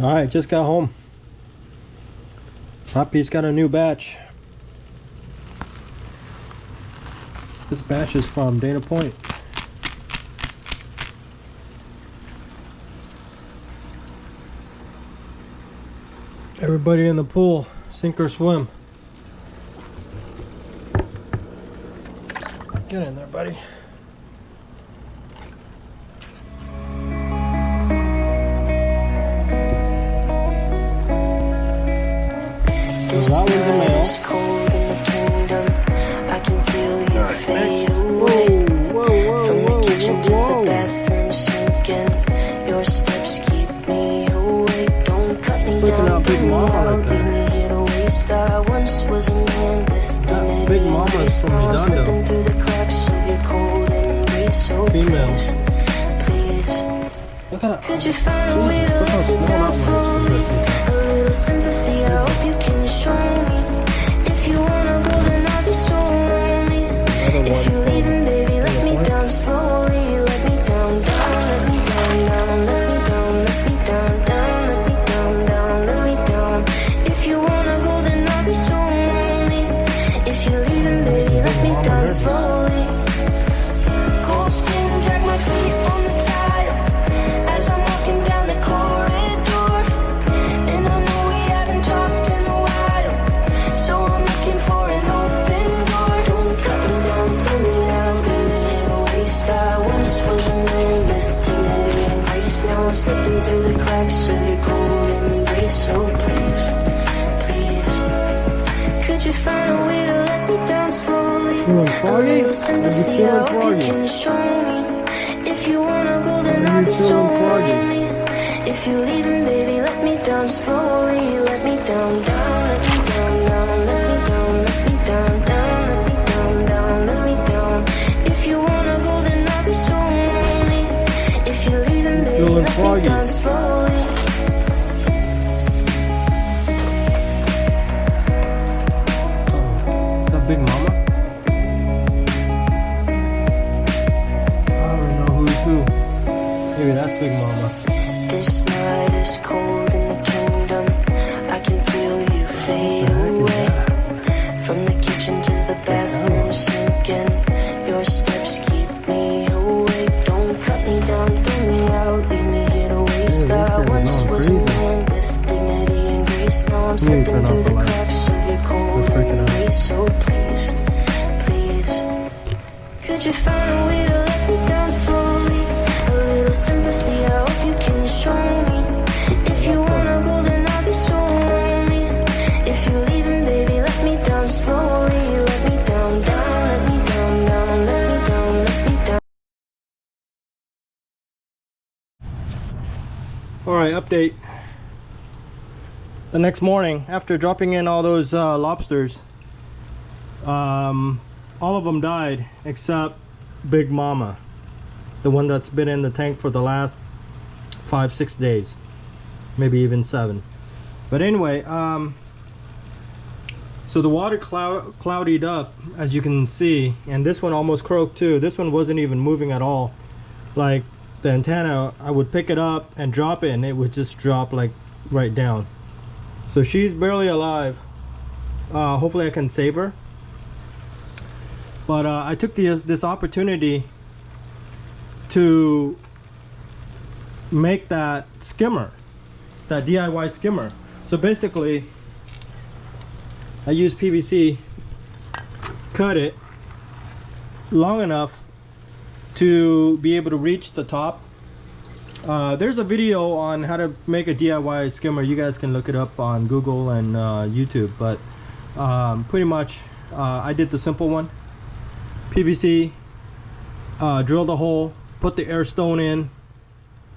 Alright, just got home. Poppy's got a new batch. This batch is from Dana Point. Everybody in the pool, sink or swim. Get in there, buddy. So that was the mail. Looking out Big Mama right there. That Big Mama is from Redondo. Females. Look at that. Could you find a way to let me down slowly? A little sympathy, I hope you can show me. If you wanna go, then I'll be so lonely. If you're leaving, baby, let me down slowly. Let me down, down, let me down, down, let me down, let me down, down, let me down, down, let me down. If you wanna go, then I'll be so lonely. If you're leaving, baby, let me down slowly. Cold skin, drag my feet on the tile as I'm walking down the corridor. And I know we haven't talked in a while, so I'm looking for an open door. Don't cut me down, throw me out, leave me in a waste. I once was a man with dignity and grace. Now I'm slipping through the cracks of your cold embrace. So please, please, could you find a way to let me down slowly? A little sympathy, I hope you can show me. If you wanna go, then I'll be so lonely. If you're leaving, baby, let me down slowly. Let me down, down, let me down, down, let me down, let me down, down, let me down, down, let me down. If you wanna go, then I'll be so lonely. If you're leaving, baby, let me down slowly. Is that Big Mama? I don't know who's who. Maybe that's Big Mama. This night is cold in the kingdom. I can feel you fade away. From the kitchen to the bathroom sinking. Your steps keep me awake. Don't cut me down, throw me out, leave me here to waste. I once was a man with dignity and grace. Now I'm slipping through the cracks of your cold embrace. So please, please, could you find a way to let me down slowly? A little sympathy, I hope you can show me. If you wanna go, then I'll be so lonely. If you're leaving, baby, let me down slowly. Let me down, down, let me down, down, let me down, let me down. Alright, update. The next morning, after dropping in all those lobsters, all of them died except Big Mama, the one that's been in the tank for the last 5-6 days, maybe even 7. But anyway, so the water clouded up, as you can see, and this one almost croaked too. This one wasn't even moving at all. Like the antenna, I would pick it up and drop it and it would just drop like right down. So she's barely alive. Hopefully I can save her. But I took this opportunity to make that skimmer, that DIY skimmer. So basically I use PVC, cut it long enough to be able to reach the top. There's a video on how to make a DIY skimmer. You guys can look it up on Google and YouTube, but pretty much I did the simple one. PVC, drilled a hole, put the air stone in,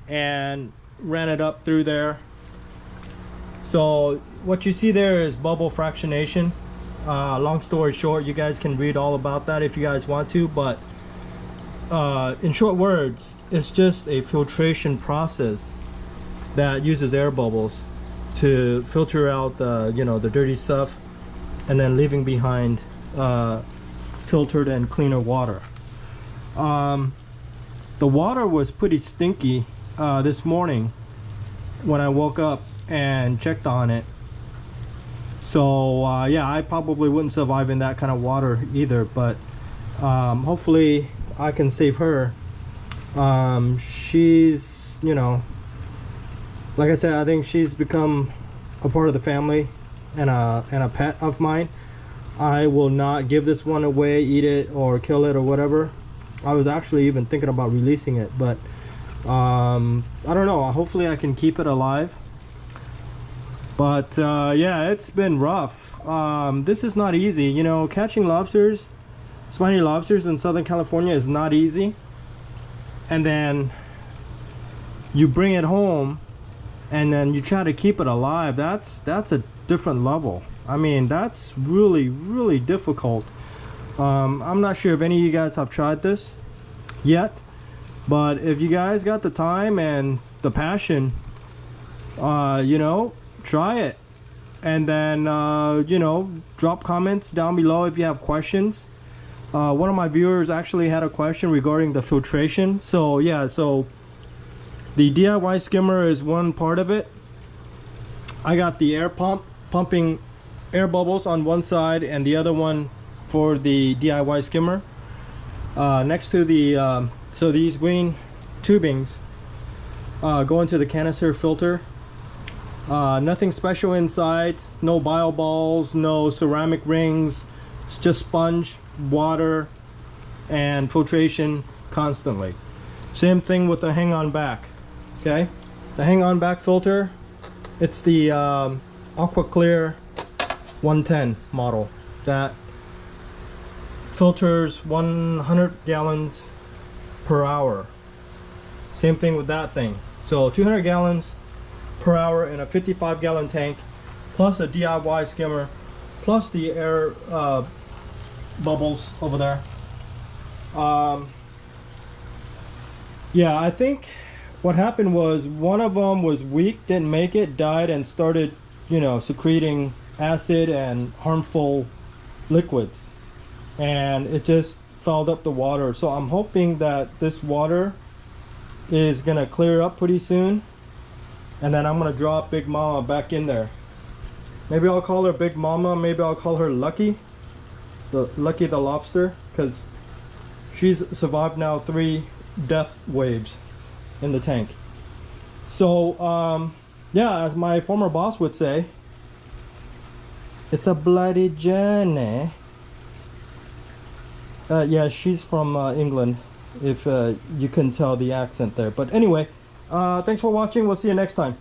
and ran it up through there. So what you see there is bubble fractionation. Long story short, you guys can read all about that if you guys want to, but in short words, it's just a filtration process that uses air bubbles to filter out the, you know, the dirty stuff, and then leaving behind filtered and cleaner water. The water was pretty stinky this morning, when I woke up and checked on it. So yeah, I probably wouldn't survive in that kind of water either, but hopefully I can save her. She's, you know, like I said, I think she's become a part of the family and a pet of mine. I will not give this one away, eat it or kill it or whatever. I was actually even thinking about releasing it, but I don't know, hopefully I can keep it alive. But yeah, it's been rough. This is not easy, you know. Catching lobsters, spiny lobsters in Southern California is not easy. And then you bring it home and then you try to keep it alive. That's a different level. I mean, that's really difficult. I'm not sure if any of you guys have tried this yet, but if you guys got the time and the passion, you know, try it. And then you know, drop comments down below if you have questions. One of my viewers actually had a question regarding the filtration. So yeah, so the DIY skimmer is one part of it. I got the air pump pumping air bubbles on one side and the other one for the DIY skimmer. Next to the so these green tubings go into the canister filter. Nothing special inside, no bio balls, no ceramic rings. It's just sponge, water, and filtration constantly. Same thing with the hang on back. Okay, the hang on back filter, it's the Aqua Clear 110 model that filters 100 gallons per hour. Same thing with that thing. So 200 gallons per hour in a 55-gallon tank, plus a DIY skimmer, plus the air bubbles over there. Yeah, I think what happened was one of them was weak, didn't make it, died, and started, you know, secreting acid and harmful liquids, and it just fouled up the water. So I'm hoping that this water is gonna clear up pretty soon, and then I'm gonna drop Big Mama back in there. Maybe I'll call her Big Mama, maybe I'll call her Lucky the lobster, because she's survived now 3 death waves in the tank. So yeah, as my former boss would say, it's a bloody journey. Yeah, she's from England, if you couldn't tell the accent there. But anyway, thanks for watching. We'll see you next time.